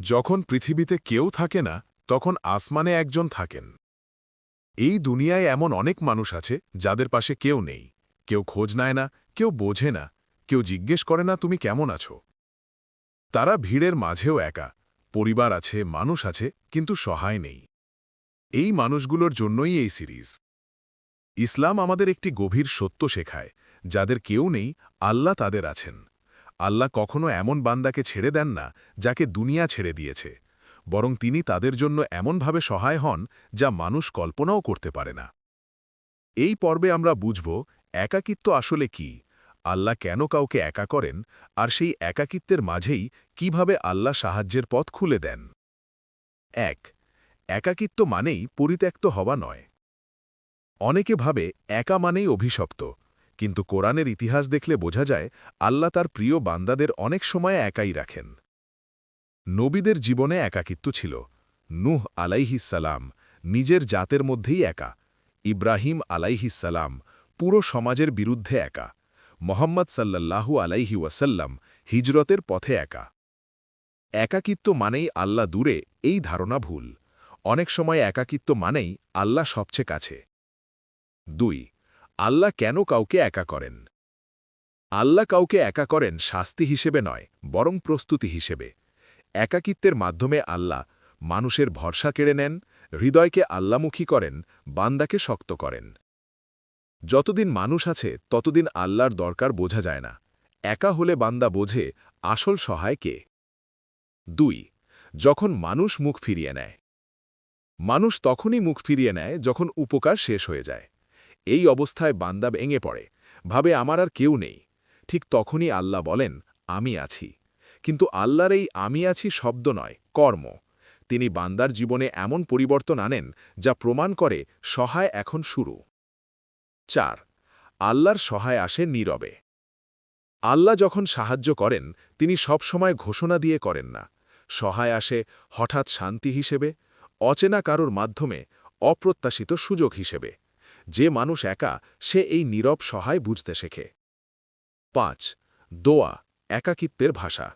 যখন পৃথিবীতে কেউ থাকে না তখন আসমানে একজন থাকেন। এই দুনিয়ায় এমন অনেক মানুষ আছে যাদের পাশে কেউ নেই, কেউ খোঁজ নেয় না, কেউ বোঝে না, কেউ জিজ্ঞেস করে না তুমি কেমন আছো। তারা ভিড়ের মাঝেও একা, পরিবার আছে, মানুষ আছে, কিন্তু সহায় নেই। এই মানুষগুলোর জন্যই এই সিরিজ। ইসলাম আমাদের একটি গভীর সত্য শেখায়, যাদের কেউ নেই, আল্লাহ তাদের আছেন। আল্লাহ কখনো এমন বান্দাকে ছেড়ে দেন না যাকে দুনিয়া ছেড়ে দিয়েছে, বরং তিনি তাদের জন্য এমনভাবে সহায় হন যা মানুষ কল্পনাও করতে পারে না। এই পর্বে আমরা বুঝব একাকিত্ব আসলে কি, আল্লাহ কেন কাউকে একা করেন, আর সেই একাকিত্বের মাঝেই কিভাবে আল্লাহ সাহায্যের পথ খুলে দেন। ১. একাকিত্ব মানেই পরিত্যক্ত হওয়া নয়। অনেকে ভাবে একা মানেই অভিশপ্ত, কিন্তু কোরআনের ইতিহাস দেখলে বোঝা যায় আল্লাহ তার প্রিয় বান্দাদের অনেক সময় একাই রাখেন। নবীদের জীবনে একাকিত্ব ছিল। নূহ আলাইহিসসালাম নিজের জাতের মধ্যেই একা, ইব্রাহিম আলাইহিসসালাম পুরো সমাজের বিরুদ্ধে একা, মোহাম্মদ সাল্লাল্লাহু আলাইহি ওয়াসাল্লাম হিজরতের পথে একা। একাকিত্ব মানেই আল্লাহ দূরে, এই ধারণা ভুল। অনেক সময় একাকিত্ব মানেই আল্লাহ সবচেয়ে কাছে। ২. আল্লাহ কেন কাউকে একা করেন? আল্লাহ কাউকে একা করেন শাস্তি হিসেবে নয়, বরং প্রস্তুতি হিসেবে। একাকিত্বের মাধ্যমে আল্লাহ মানুষের ভরসা কেড়ে নেন, হৃদয়কে আল্লামুখী করেন, বান্দাকে শক্ত করেন। যতদিন মানুষ আছে ততদিন আল্লাহর দরকার বোঝা যায় না। একা হলে বান্দা বোঝে আসল সহায় কে। ২. যখন মানুষ মুখ ফিরিয়ে নেয়। মানুষ তখনই মুখ ফিরিয়ে নেয় যখন উপকার শেষ হয়ে যায়। এই অবস্থায় বান্দা ভেঙে পড়ে, ভাবে আমার আর কেউ নেই। ঠিক তখনই আল্লাহ বলেন, আমি আছি। কিন্তু আল্লাহর এই আমি আছি শব্দ নয়, কর্ম। তিনি বান্দার জীবনে এমন পরিবর্তন আনেন যা প্রমাণ করে সহায় এখন শুরু। ৪. আল্লাহর সহায় আসে নীরবে। আল্লাহ যখন সাহায্য করেন তিনি সবসময় ঘোষণা দিয়ে করেন না। সহায় আসে হঠাৎ শান্তি হিসেবে, অচেনা কারোর মাধ্যমে, অপ্রত্যাশিত সুযোগ হিসেবে। যে মানুষ একা সে এই নীরব সহায় বুঝতে শেখে। ৫. দোয়া, একাকিত্বের ভাষা।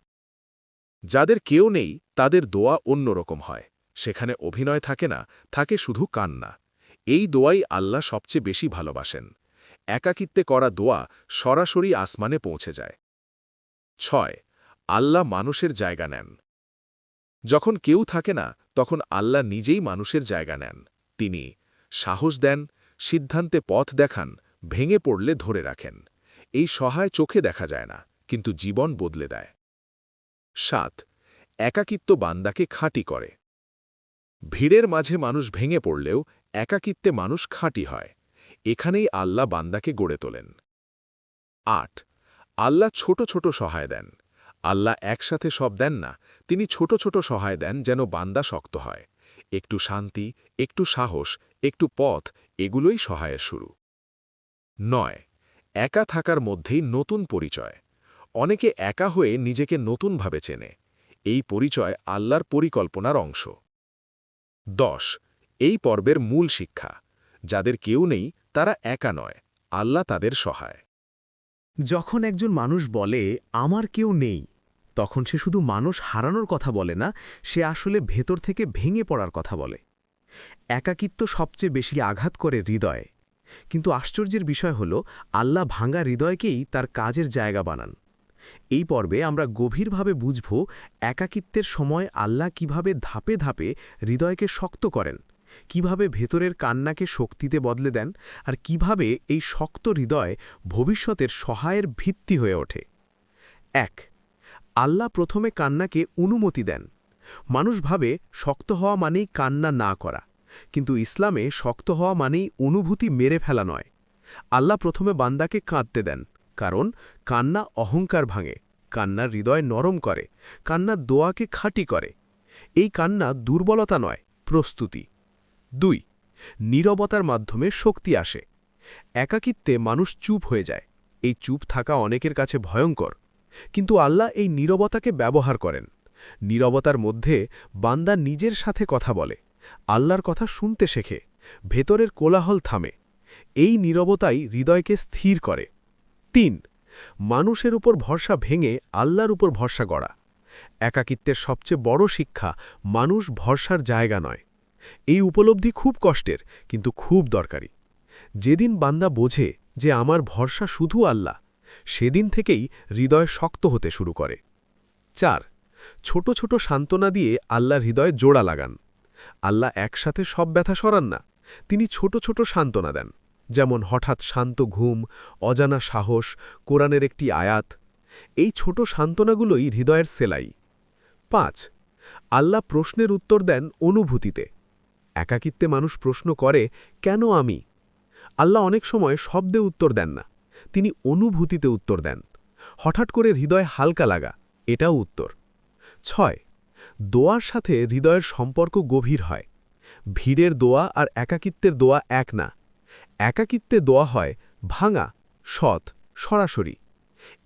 যাদের কেউ নেই তাদের দোয়া অন্যরকম হয়। সেখানে অভিনয় থাকে না, থাকে শুধু কান্না। এই দোয়াই আল্লাহ সবচেয়ে বেশি ভালোবাসেন। একাকিত্বে করা দোয়া সরাসরি আসমানে পৌঁছে যায়। ৬. আল্লাহ মানুষের জায়গা নেন। যখন কেউ থাকে না তখন আল্লাহ নিজেই মানুষের জায়গা নেন। তিনি সাহস দেন, সিদ্ধান্তে পথ দেখান, ভেঙে পড়লে ধরে রাখেন। এই সহায় চোখে দেখা যায় না, কিন্তু জীবন বদলে দেয়। ৭. একাকিত্ব বান্দাকে খাঁটি করে। ভিড়ের মাঝে মানুষ ভেঙে পড়লেও একাকিত্বে মানুষ খাঁটি হয়। এখানেই আল্লাহ বান্দাকে গড়ে তোলেন। ৮. আল্লাহ ছোট ছোট সহায় দেন। আল্লাহ একসাথে সব দেন না, তিনি ছোট ছোট সহায় দেন যেন বান্দা শক্ত হয়। একটু শান্তি, একটু সাহস, একটু পথ, এগুলোই সহায়ের শুরু। ৯. একা থাকার মধ্যেই নতুন পরিচয়। অনেকে একা হয়ে নিজেকে নতুনভাবে চেনে। এই পরিচয় আল্লাহর পরিকল্পনার অংশ। ১০. এই পর্বের মূল শিক্ষা। যাদের কেউ নেই তারা একা নয়, আল্লাহ তাদের সহায়। যখন একজন মানুষ বলে আমার কেউ নেই, তখন সে শুধু মানুষ হারানোর কথা বলে না, সে আসলে ভেতর থেকে ভেঙে পড়ার কথা বলে। একাকিত্ব সবচেয়ে বেশি আঘাত করে হৃদয়ে। কিন্তু আশ্চর্যের বিষয় হল আল্লাহ ভাঙা হৃদয়কেই তার কাজের জায়গা বানান। এই পর্বে আমরা গভীরভাবে বুঝব একাকিত্বের সময় আল্লাহ কিভাবে ধাপে ধাপে হৃদয়কে শক্ত করেন, কিভাবে ভেতরের কান্নাকে শক্তিতে বদলে দেন, আর কিভাবে এই শক্ত হৃদয় ভবিষ্যতের সহায়ের ভিত্তি হয়ে ওঠে। ১. আল্লাহ প্রথমে কান্নাকে অনুমতি দেন। মানুষ ভাবে শক্ত হওয়া মানেই কান্না না করা, কিন্তু ইসলামে শক্ত হওয়া মানেই অনুভূতি মেরে ফেলা নয়। আল্লাহ প্রথমে বান্দাকে কাঁদতে দেন, কারণ কান্না অহংকার ভাঙে, কান্না হৃদয় নরম করে, কান্না দোয়াকে খাঁটি করে। এই কান্না দুর্বলতা নয়, প্রস্তুতি। ২. নীরবতার মাধ্যমে শক্তি আসে। একাকিত্বে মানুষ চুপ হয়ে যায়। এই চুপ থাকা অনেকের কাছে ভয়ঙ্কর, কিন্তু আল্লাহ এই নীরবতাকে ব্যবহার করেন। নীরবতার মধ্যে বান্দা নিজের সাথে কথা বলে, আল্লাহর কথা শুনতে শেখে, ভেতরের কোলাহল থামে। এই নীরবতাই হৃদয়কে স্থির করে। ৩. মানুষের উপর ভরসা ভেঙে আল্লাহর উপর ভরসা গড়া। একাকিত্বের সবচেয়ে বড় শিক্ষা মানুষ ভরসার জায়গা নয়। এই উপলব্ধি খুব কষ্টের, কিন্তু খুব দরকারি। যেদিন বান্দা বোঝে যে আমার ভরসা শুধু আল্লাহ, সেদিন থেকেই হৃদয় শক্ত হতে শুরু করে। 4. ছোট ছোট সান্ত্বনা দিয়ে আল্লাহর হৃদয়ে জোড়া লাগান। আল্লাহ একসাথে সব ব্যথা সরান না, তিনি ছোট ছোট সান্ত্বনা দেন, যেমন হঠাৎ শান্ত ঘুম, অজানা সাহস, কোরআনের একটি আয়াত। এই ছোট সান্ত্বনাগুলোই হৃদয়ের সেলাই। 5. আল্লাহ প্রশ্নের উত্তর দেন অনুভূতিতে। একাকিত্বে মানুষ প্রশ্ন করে, কেন আমি? আল্লাহ অনেক সময় শব্দে উত্তর দেন না, তিনি অনুভূতিতে উত্তর দেন। হঠাৎ করে হৃদয় হালকা লাগা, এটাও উত্তর। 6. দোয়ার সাথে হৃদয়ের সম্পর্ক গভীর হয়। ভিড়ের দোয়া আর একাকিত্বের দোয়া এক না। একাকিত্বে দোয়া হয় ভাঙা, সৎ, সরাসরি।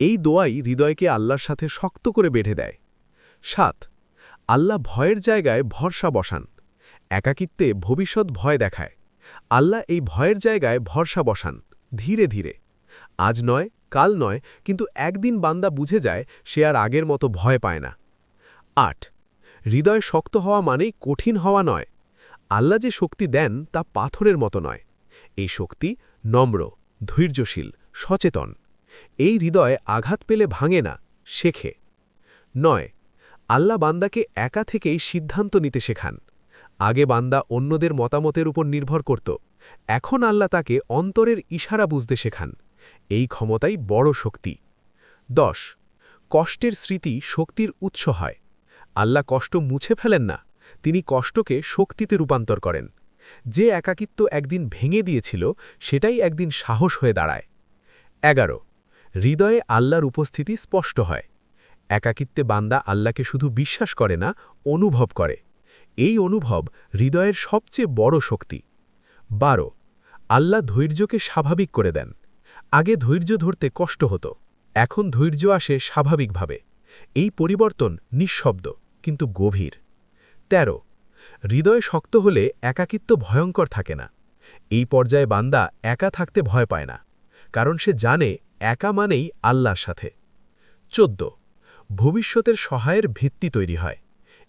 এই দোয়াই হৃদয়কে আল্লাহর সাথে শক্ত করে বেঁধে দেয়। 7. আল্লাহ ভয়ের জায়গায় ভরসা বসান। একাকিত্বে ভবিষ্যৎ ভয় দেখায়, আল্লাহ এই ভয়ের জায়গায় ভরসা বসান, ধীরে ধীরে। আজ নয়, কাল নয়, কিন্তু একদিন বান্দা বুঝে যায় সে আর আগের মতো ভয় পায় না। 8. হৃদয় শক্ত হওয়া মানেই কঠিন হওয়া নয়। আল্লাহ যে শক্তি দেন তা পাথরের মতো নয়। এই শক্তি নম্র, ধৈর্যশীল, সচেতন। এই হৃদয় আঘাত পেলে ভাঙে না, শেখে। 9. আল্লাহ বান্দাকে একা থেকেই সিদ্ধান্ত নিতে শেখান। আগে বান্দা অন্যদের মতামতের উপর নির্ভর করত, এখন আল্লাহ তাকে অন্তরের ইশারা বুঝতে শেখান। এই ক্ষমতাই বড় শক্তি। 10. কষ্টের স্মৃতি শক্তির উৎস হয়। আল্লাহ কষ্ট মুছে ফেলেন না, তিনি কষ্টকে শক্তিতে রূপান্তর করেন। যে একাকিত্ব একদিন ভেঙে দিয়েছিল, সেটাই একদিন সাহস হয়ে দাঁড়ায়। 11. হৃদয়ে আল্লাহর উপস্থিতি স্পষ্ট হয়। একাকিত্বে বান্দা আল্লাহকে শুধু বিশ্বাস করে না, অনুভব করে। এই অনুভব হৃদয়ের সবচেয়ে বড় শক্তি। 12. আল্লাহ ধৈর্যকে স্বাভাবিক করে দেন। আগে ধৈর্য ধরতে কষ্ট হতো, এখন ধৈর্য আসে স্বাভাবিকভাবে। এই পরিবর্তন নিঃশব্দ কিন্তু গভীর। 13. হৃদয় শক্ত হলে একাকিত্ব ভয়ঙ্কর থাকে না। এই পর্যায়ে বান্দা একা থাকতে ভয় পায় না, কারণ সে জানে একা মানেই আল্লাহর সাথে। 14. ভবিষ্যতের সহায়ের ভিত্তি তৈরি হয়।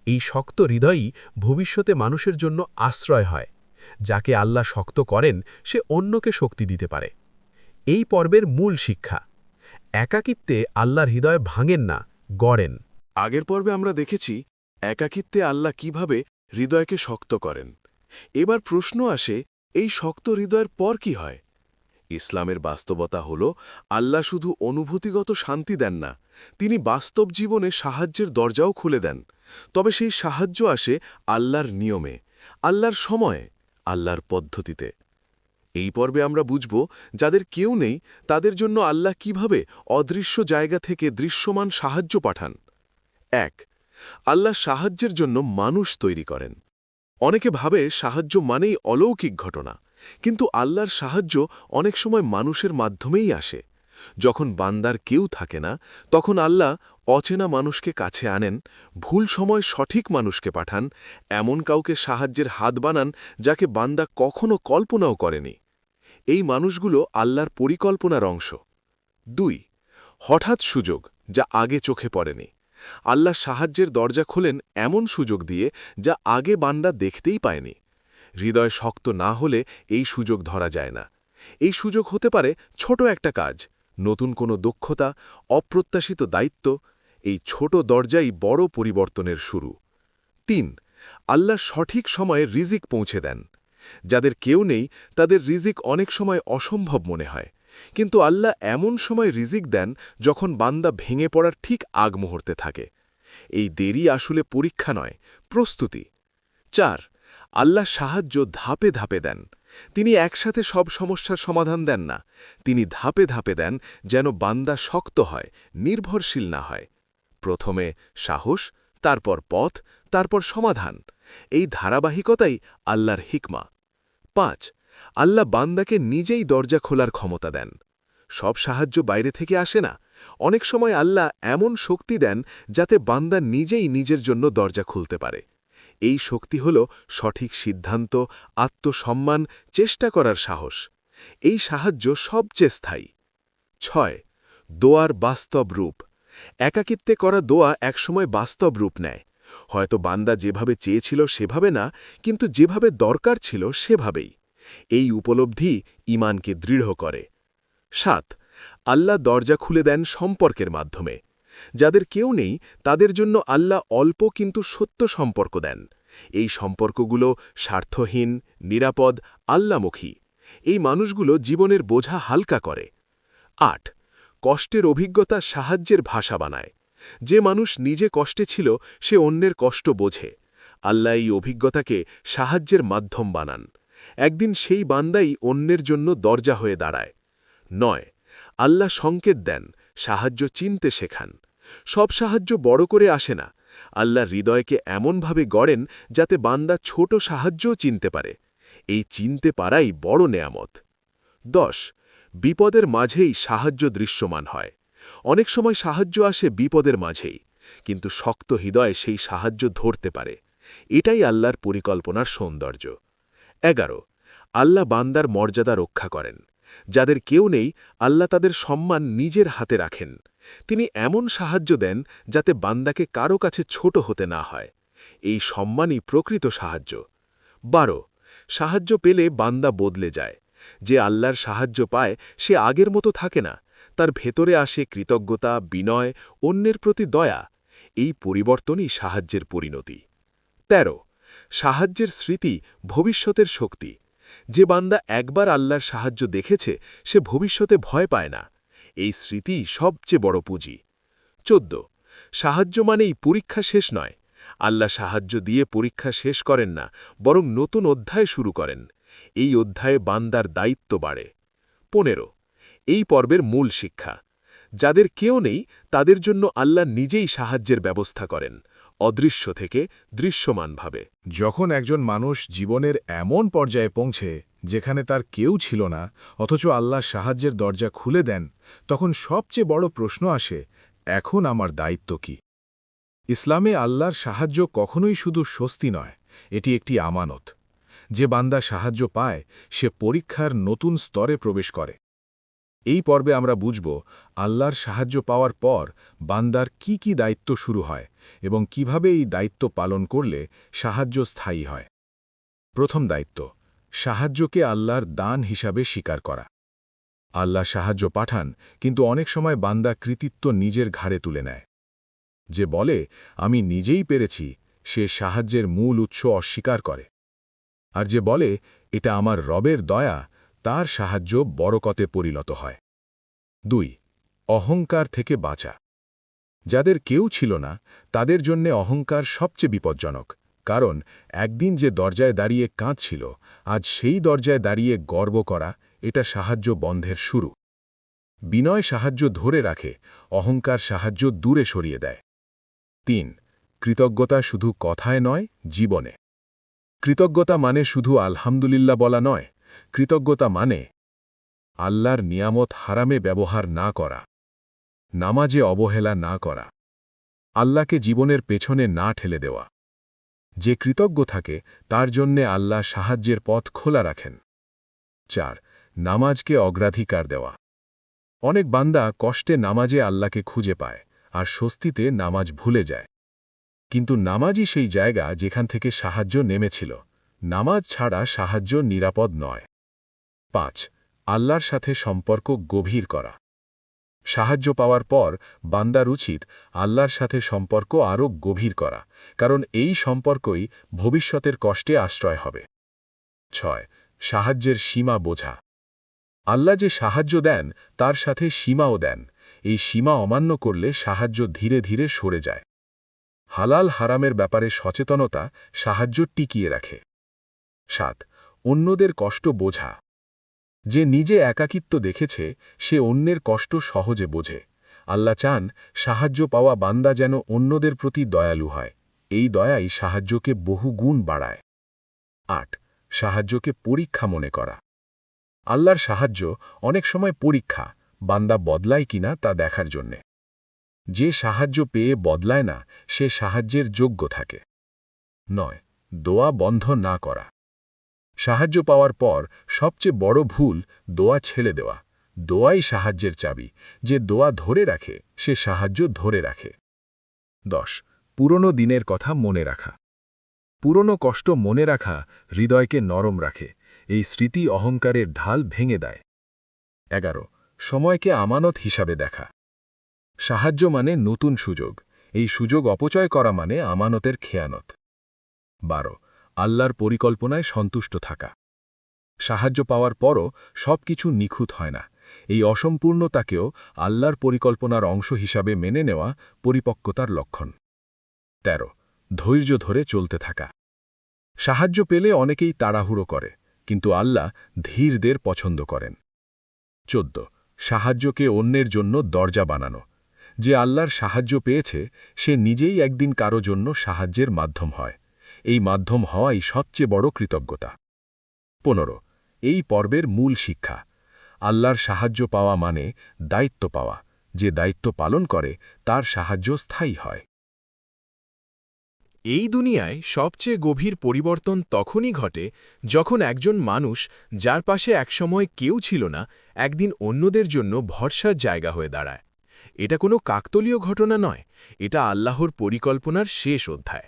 এই শক্ত হৃদয়ই ভবিষ্যতে মানুষের জন্য আশ্রয় হয়। যাকে আল্লাহ শক্ত করেন, সে অন্যকে শক্তি দিতে পারে। এই পর্বের মূল শিক্ষা: একাকিত্বে আল্লাহর হৃদয় ভাঙেন না, গড়েন। আগের পর্বে আমরা দেখেছি একাকিত্বে আল্লাহ কিভাবে হৃদয়কে শক্ত করেন। এবার প্রশ্ন আসে, এই শক্ত হৃদয়ের পর কি হয়? ইসলামের বাস্তবতা হল, আল্লাহ শুধু অনুভূতিগত শান্তি দেন না, তিনি বাস্তব জীবনে সাহায্যের দরজাও খুলে দেন। তবে সেই সাহায্য আসে আল্লাহর নিয়মে, আল্লাহর সময়ে, আল্লাহর পদ্ধতিতে। এই পর্বে আমরা বুঝব, যাদের কেউ নেই তাদের জন্য আল্লাহ কিভাবে অদৃশ্য জায়গা থেকে দৃশ্যমান সাহায্য পাঠান। 1. আল্লাহ সাহায্যের জন্য মানুষ তৈরি করেন। অনেকে ভাবে সাহায্য মানেই অলৌকিক ঘটনা, কিন্তু আল্লাহর সাহায্য অনেক সময় মানুষের মাধ্যমেই আসে। যখন বান্দার কেউ থাকে না, তখন আল্লাহ অচেনা মানুষকে কাছে আনেন, ভুল সময় সঠিক মানুষকে পাঠান, এমন কাউকে সাহায্যের হাত বানান যাকে বান্দা কখনো কল্পনাও করেনি। এই মানুষগুলো আল্লাহর পরিকল্পনার অংশ। 2. হঠাৎ সুযোগ, যা আগে চোখে পড়েনি। আল্লাহ সাহায্যের দরজা খোলেন এমন সুযোগ দিয়ে, যা আগে বান্দা দেখতেই পায়নি। হৃদয় শক্ত না হলে এই সুযোগ ধরা যায় না। এই সুযোগ হতে পারে ছোট একটা কাজ, নতুন কোনো দক্ষতা, অপ্রত্যাশিত দায়িত্ব। এই ছোট দরজাই বড় পরিবর্তনের শুরু। 3. আল্লাহ সঠিক সময়ে রিজিক পৌঁছে দেন। যাদের কেউ নেই তাদের রিজিক অনেক সময় অসম্ভব মনে হয়, কিন্তু আল্লাহ এমন সময় রিজিক দেন যখন বান্দা ভেঙে পড়ার ঠিক আগ মুহূর্তে থাকে। এই দেরি আসলে পরীক্ষা নয়, প্রস্তুতি। 4. আল্লাহ সাহায্য ধাপে ধাপে দেন। তিনি একসাথে সব সমস্যার সমাধান দেন না, তিনি ধাপে ধাপে দেন যেন বান্দা শক্ত হয়, নির্ভরশীল না হয়। প্রথমে সাহস, তারপর পথ, তারপর সমাধান। এই ধারাবাহিকতাই আল্লাহর হিকমা। 5. আল্লাহ বান্দাকে নিজেই দরজা খোলার ক্ষমতা দেন। সব সাহায্য বাইরে থেকে আসে না, অনেক সময় আল্লাহ এমন শক্তি দেন যাতে বান্দা নিজেই নিজের জন্য দরজা খুলতে পারে। এই শক্তি হল সঠিক সিদ্ধান্ত, আত্মসম্মান, চেষ্টা করার সাহস। এই সাহায্য সবচেয়ে স্থায়ী। 6. দোয়ার বাস্তব রূপ। একাকিত্বে করা দোয়া একসময় বাস্তব রূপ নেয়। হয়তো বান্দা যেভাবে চেয়েছিল সেভাবে না, কিন্তু যেভাবে দরকার ছিল সেভাবেই। এই উপলব্ধি ঈমানকে দৃঢ় করে। ৭ আল্লাহ দরজা খুলে দেন সম্পর্কের মাধ্যমে। যাদের কেউ নেই তাদের জন্য আল্লাহ অল্প কিন্তু সত্য সম্পর্ক দেন। এই সম্পর্কগুলো স্বার্থহীন, নিরাপদ, আল্লামুখী। এই মানুষগুলো জীবনের বোঝা হালকা করে। ৮ কষ্টের অভিজ্ঞতা সাহায্যের ভাষা বানায়। যে মানুষ নিজে কষ্টে ছিল সে অন্যের কষ্ট বোঝে। আল্লাহ এই অভিজ্ঞতাকে সাহায্যের মাধ্যম বানান। একদিন সেই বান্দাই অন্যের জন্য দরজা হয়ে দাঁড়ায়। ৯ আল্লাহ সংকেত দেন, সাহায্য চিনতে শেখান। সব সাহায্য বড় করে আসে না। আল্লাহ হৃদয়কে এমনভাবে গড়েন যাতে বান্দা ছোট সাহায্যও চিনতে পারে। এই চিনতে পারাই বড় নেয়ামত। ১০ বিপদের মাঝেই সাহায্য দৃশ্যমান হয়। অনেক সময় সাহায্য আসে বিপদের মাঝেই, কিন্তু শক্ত হৃদয় সেই সাহায্য ধরতে পারে। এটাই আল্লাহর পরিকল্পনার সৌন্দর্য। ১১ আল্লাহ বান্দার মর্যাদা রক্ষা করেন। যাদের কেউ নেই আল্লাহ তাদের সম্মান নিজের হাতে রাখেন। তিনি এমন সাহায্য দেন যাতে বান্দাকে কারো কাছে ছোট হতে না হয়। এই সম্মানই প্রকৃত সাহায্য। ১২ সাহায্য পেলে বান্দা বদলে যায়। যে আল্লাহর সাহায্য পায় সে আগের মতো থাকে না। তার ভেতরে আসে কৃতজ্ঞতা, বিনয়, অন্যের প্রতি দয়া। এই পরিবর্তনই সাহায্যের পরিণতি। ১৩ সাহায্যের স্মৃতি ভবিষ্যতের শক্তি। যে বান্দা একবার আল্লাহর সাহায্য দেখেছে সে ভবিষ্যতে ভয় পায় না। এই স্মৃতি সবচেয়ে বড় পুঁজি। ১৪ সাহায্য মানেই পরীক্ষা শেষ নয়। আল্লাহ সাহায্য দিয়ে পরীক্ষা শেষ করেন না, বরং নতুন অধ্যায় শুরু করেন। এই অধ্যায়ে বান্দার দায়িত্ব বাড়ে। ১৫ এই পর্বের মূল শিক্ষা। যাদের কেউ নেই তাদের জন্য আল্লাহ নিজেই সাহায্যের ব্যবস্থা করেন, অদৃশ্য থেকে দৃশ্যমানভাবে। যখন একজন মানুষ জীবনের এমন পর্যায়ে পৌঁছে যেখানে তার কেউ ছিল না, অথচ আল্লাহ সাহায্যের দরজা খুলে দেন, তখন সবচেয়ে বড় প্রশ্ন আসে, এখন আমার দায়িত্ব কি? ইসলামে আল্লাহর সাহায্য কখনোই শুধু স্বস্তি নয়, এটি একটি আমানত। যে বান্দা সাহায্য পায় সে পরীক্ষার নতুন স্তরে প্রবেশ করে। এই পর্বে আমরা বুঝব আল্লাহর সাহায্য পাওয়ার পর বান্দার কি কি দায়িত্ব শুরু হয় এবং কিভাবে এই দায়িত্ব পালন করলে সাহায্য স্থায়ী হয়। প্রথম দায়িত্ব, সাহায্যকে আল্লাহর দান হিসাবে স্বীকার করা। আল্লাহ সাহায্য পাঠান, কিন্তু অনেক সময় বান্দা কৃতিত্ব নিজের ঘাড়ে তুলে নেয়। যে বলে আমি নিজেই পেরেছি, সে সাহায্যের মূল উৎস অস্বীকার করে। আর যে বলে এটা আমার রবের দয়া, তার সাহায্য বরকতে পরিণত হয়। ২ অহংকার থেকে বাঁচা। যাদের কেউ ছিল না তাদের জন্যে অহংকার সবচেয়ে বিপজ্জনক, কারণ একদিন যে দরজায় দাঁড়িয়ে কাঁদছিল, আজ সেই দরজায় দাঁড়িয়ে গর্ব করা, এটা সাহায্য বন্ধের শুরু। বিনয় সাহায্য ধরে রাখে, অহংকার সাহায্য দূরে সরিয়ে দেয়। ৩ কৃতজ্ঞতা শুধু কথায় নয়, জীবনে। কৃতজ্ঞতা মানে শুধু আলহামদুলিল্লাহ বলা নয়, কৃতজ্ঞতা মানে আল্লাহর নিয়ামত হারামে ব্যবহার না করা, নামাজে অবহেলা না করা, আল্লাহকে জীবনের পেছনে না ঠেলে দেওয়া। যে কৃতজ্ঞ থাকে তার জন্যে আল্লাহ সাহায্যের পথ খোলা রাখেন। ৪ নামাজকে অগ্রাধিকার দেওয়া। অনেক বান্দা কষ্টে নামাজে আল্লাহকে খুঁজে পায়, আর স্বস্তিতে নামাজ ভুলে যায়। কিন্তু নামাজই সেই জায়গা যেখান থেকে সাহায্য নেমেছিল। নামাজ ছাড়া সাহায্য নিরাপদ নয়। ৫ আল্লাহর সাথে সম্পর্ক গভীর করা। সাহায্য পাওয়ার পর বান্দার উচিত আল্লাহর সাথে সম্পর্ক আরও গভীর করা, কারণ এই সম্পর্কই ভবিষ্যতের কষ্টে আশ্রয় হবে। ৬ সাহায্যের সীমা বোঝা। আল্লাহ যে সাহায্য দেন তার সাথে সীমাও দেন। এই সীমা অমান্য করলে সাহায্য ধীরে ধীরে সরে যায়। হালাল হারামের ব্যাপারে সচেতনতা সাহায্য টিকিয়ে রাখে। ৭ অন্যদের কষ্ট বোঝা। যে নিজে একাকিত্ব দেখেছে সে অন্যের কষ্ট সহজে বোঝে। আল্লাহ চান সাহায্য পাওয়া বান্দা যেন অন্যদের প্রতি দয়ালু হয়। এই দয়াই সাহায্যকে বহু গুণ বাড়ায়। ৮ সাহায্যকে পরীক্ষা মনে করা। আল্লাহর সাহায্য অনেক সময় পরীক্ষা, বান্দা বদলায় কিনা তা দেখার জন্যে। যে সাহায্য পেয়ে বদলায় না সে সাহায্যের যোগ্য থাকে। ৯ দোয়া বন্ধ না করা। সাহায্য পাওয়ার পর সবচেয়ে বড় ভুল দোয়া ছেড়ে দেওয়া। দোয়াই সাহায্যের চাবি, যে দোয়া ধরে রাখে সে সাহায্য ধরে রাখে। 10 পুরনো দিনের কথা মনে রাখা। পুরনো কষ্ট মনে রাখা হৃদয়কে নরম রাখে, এই স্মৃতি অহংকারের ঢাল ভেঙে দেয়। 11 সময়কে আমানত হিসাবে দেখা। সাহায্য মানে নতুন সুযোগ, এই সুযোগ অপচয় করা মানে আমানতের খেয়ানত। 12 আল্লাহর পরিকল্পনায় সন্তুষ্ট থাকা। সাহায্য পাওয়ার পরও সব কিছু নিখুঁত হয় না, এই অসম্পূর্ণতাকেও আল্লাহর পরিকল্পনার অংশ হিসাবে মেনে নেওয়া পরিপক্কতার লক্ষণ। 13 ধৈর্য ধরে চলতে থাকা। সাহায্য পেলে অনেকেই তাড়াহুড়ো করে, কিন্তু আল্লাহ ধীরদের পছন্দ করেন। 14 সাহায্যকে অন্যের জন্য দরজা বানানো। যে আল্লাহর সাহায্য পেয়েছে সে নিজেই একদিন কারো জন্য সাহায্যের মাধ্যম হয়, এই মাধ্যম হওয়াই সবচেয়ে বড় কৃতজ্ঞতা। 15 এই পর্বের মূল শিক্ষা। আল্লাহর সাহায্য পাওয়া মানে দায়িত্ব পাওয়া, যে দায়িত্ব পালন করে তার সাহায্য স্থায়ী হয়। এই দুনিয়ায় সবচেয়ে গভীর পরিবর্তন তখনই ঘটে যখন একজন মানুষ, যার পাশে একসময় কেউ ছিল না, একদিন অন্যদের জন্য ভরসার জায়গা হয়ে দাঁড়ায়। এটা কোনো কাকতলীয় ঘটনা নয়, এটা আল্লাহর পরিকল্পনার শেষ অধ্যায়।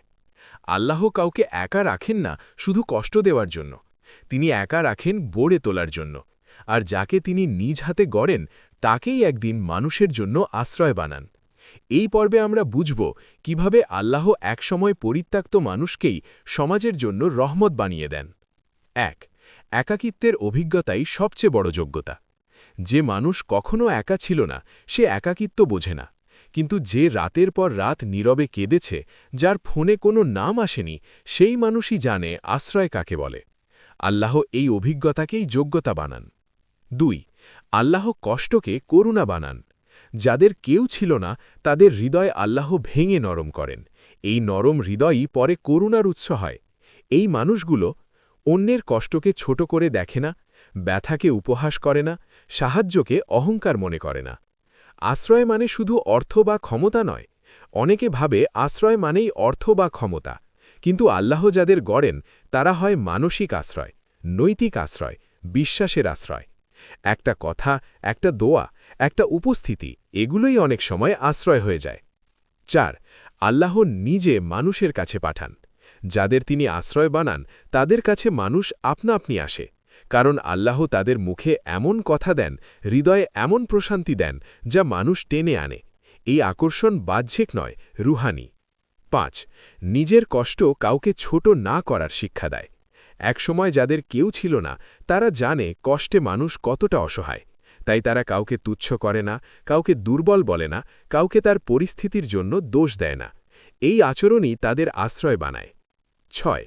আল্লাহ কাউকে একা রাখেন না শুধু কষ্ট দেওয়ার জন্য, তিনি একা রাখেন গড়ে তোলার জন্য, আর যাকে তিনি নিজ হাতে গড়েন তাকেই একদিন মানুষের জন্য আশ্রয় বানান। এই পর্বে আমরা বুঝব কিভাবে আল্লাহ একসময় পরিত্যক্ত মানুষকেই সমাজের জন্য রহমত বানিয়ে দেন। 1 একাকিত্বের অভিজ্ঞতাই সবচেয়ে বড় যোগ্যতা। যে মানুষ কখনো একা ছিল না সে একাকিত্ব বোঝে না, কিন্তু যে রাতের পর রাত নীরবে কেঁদেছে, যার ফোনে কোনো নাম আসেনি, সেই মানুষই জানে আশ্রয় কাকে বলে। আল্লাহ এই অভিজ্ঞতাকেই যোগ্যতা বানান। 2 আল্লাহ কষ্টকে করুণা বানান। যাদের কেউ ছিল না তাদের হৃদয় আল্লাহ ভেঙে নরম করেন, এই নরম হৃদয়ই পরে করুণার উৎস হয়। এই মানুষগুলো অন্যের কষ্টকে ছোট করে দেখে না, ব্যথাকে উপহাস করে না, সাহায্যকে অহংকার মনে করে না। আশ্রয় মানে শুধু অর্থ বা ক্ষমতা নয়। অনেকে ভাবে আশ্রয় মানেই অর্থ বা ক্ষমতা, কিন্তু আল্লাহ যাদের গড়েন তারা হয় মানসিক আশ্রয়, নৈতিক আশ্রয়, বিশ্বাসের আশ্রয়। একটা কথা, একটা দোয়া, একটা উপস্থিতি, এগুলোই অনেক সময় আশ্রয় হয়ে যায়। 4 আল্লাহ নিজে মানুষের কাছে পাঠান। যাদের তিনি আশ্রয় বানান তাদের কাছে মানুষ আপনা আপনি আসে, কারণ আল্লাহ তাদের মুখে এমন কথা দেন, হৃদয়ে এমন প্রশান্তি দেন যা মানুষ টেনে আনে। এই আকর্ষণ বাহ্যিক নয়, রুহানি। 5 নিজের কষ্ট কাউকে ছোট না করার শিক্ষা দেয়। একসময় যাদের কেউ ছিল না তারা জানে কষ্টে মানুষ কতটা অসহায়, তাই তারা কাউকে তুচ্ছ করে না, কাউকে দুর্বল বলে না, কাউকে তার পরিস্থিতির জন্য দোষ দেয় না। এই আচরণই তাদের আশ্রয় বানায়। 6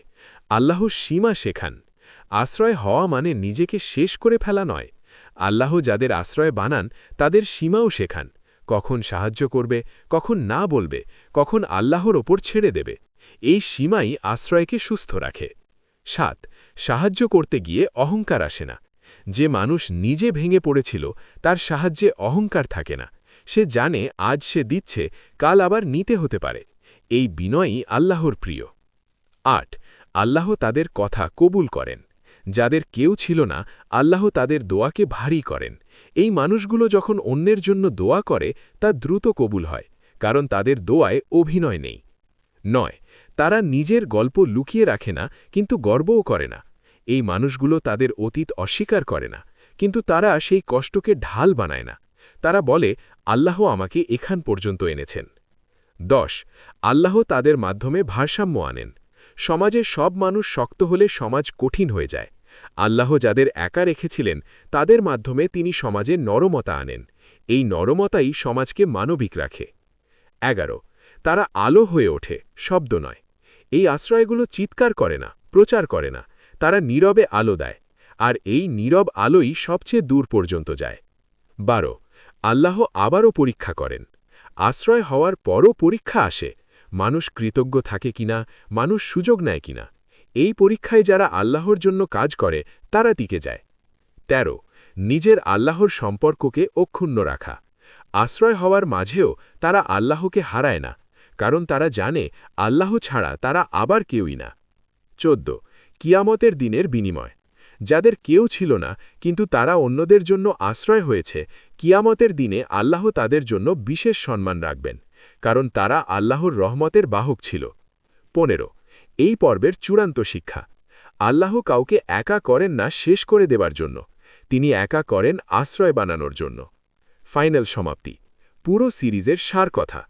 আল্লাহ সীমা শেখান। আশ্রয় হওয়া মানে নিজেকে শেষ করে ফেলা নয়। আল্লাহ যাদের আশ্রয় বানান তাদের সীমাও শেখান, কখন সাহায্য করবে, কখন না বলবে, কখন আল্লাহর ওপর ছেড়ে দেবে। এই সীমাই আশ্রয়কে সুস্থ রাখে। 7 সাহায্য করতে গিয়ে অহংকার আসে না। যে মানুষ নিজে ভেঙে পড়েছিল তার সাহায্যে অহংকার থাকে না, সে জানে আজ সে দিচ্ছে, কাল আবার নিতে হতে পারে। এই বিনয়ই আল্লাহর প্রিয়। 8 আল্লাহ তাদের কথা কবুল করেন। যাদের কেউ ছিল না আল্লাহ তাদের দোয়াকে ভারী করেন। এই মানুষগুলো যখন অন্যের জন্য দোয়া করে তা দ্রুত কবুল হয়, কারণ তাদের দোয়ায় অভিনয় নেই। 9 তারা নিজের গল্প লুকিয়ে রাখে না, কিন্তু গর্বও করে না। এই মানুষগুলো তাদের অতীত অস্বীকার করে না, কিন্তু তারা সেই কষ্টকে ঢাল বানায় না। তারা বলে আল্লাহ আমাকে এখান পর্যন্ত এনেছেন। 10 আল্লাহ তাদের মাধ্যমে ভারসাম্য আনেন। সমাজে সব মানুষ শক্ত হলে সমাজ কঠিন হয়ে যায়। আল্লাহ যাদের একা রেখেছিলেন তাদের মাধ্যমে তিনি সমাজে নরমতা আনেন। এই নরমতাই সমাজকে মানবিক রাখে। 11 তারা আলো হয়ে ওঠে, শব্দ নয়। এই আশ্রয়গুলো চিৎকার করে না, প্রচার করে না, তারা নীরবে আলো দেয়, আর এই নীরব আলোই সবচেয়ে দূর পর্যন্ত যায়। 12 আল্লাহ আবারও পরীক্ষা করেন। আশ্রয় হওয়ার পরও পরীক্ষা আসে, মানুষ কৃতজ্ঞ থাকে কিনা, মানুষ সুযোগ নেয় কিনা। এই পরীক্ষায় যারা আল্লাহর জন্য কাজ করে তারা টিকে যায়। 13 নিজের আল্লাহর সম্পর্ককে অক্ষুণ্ণ রাখা। আশ্রয় হওয়ার মাঝেও তারা আল্লাহকে হারায় না, কারণ তারা জানে আল্লাহ ছাড়া তারা আবার কেউই না। 14 কিয়ামতের দিনের বিনিময়। যাদের কেউ ছিল না কিন্তু তারা অন্যদের জন্য আশ্রয় হয়েছে, কিয়ামতের দিনে আল্লাহ তাদের জন্য বিশেষ সম্মান রাখবেন, কারণ তারা আল্লাহর রহমতের বাহক ছিল। 15 এই পর্বের চূড়ান্ত শিক্ষা। আল্লাহ কাউকে একা করেন না শেষ করে দেবার জন্য, তিনি একা করেন আশ্রয় বানানোর জন্য। ফাইনাল সমাপ্তি। পুরো সিরিজের সার কথা,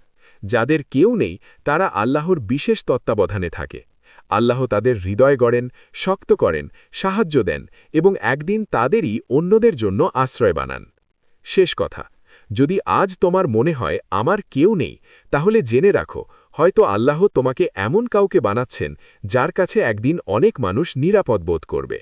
যাদের কেউ নেই তারা আল্লাহর বিশেষ তত্ত্বাবধানে থাকে। আল্লাহ তাদের হৃদয় গড়েন, শক্ত করেন, সাহায্য দেন এবং একদিন তাদেরই অন্যদের জন্য আশ্রয় বানান। শেষ কথা, যদি আজ তোমার মনে হয় আমার কেউ নেই, তাহলে জেনে রাখো, হয়তো আল্লাহ তোমাকে এমন কাউকে বানাচ্ছেন যার কাছে একদিন অনেক মানুষ নিরাপদ বোধ করবে।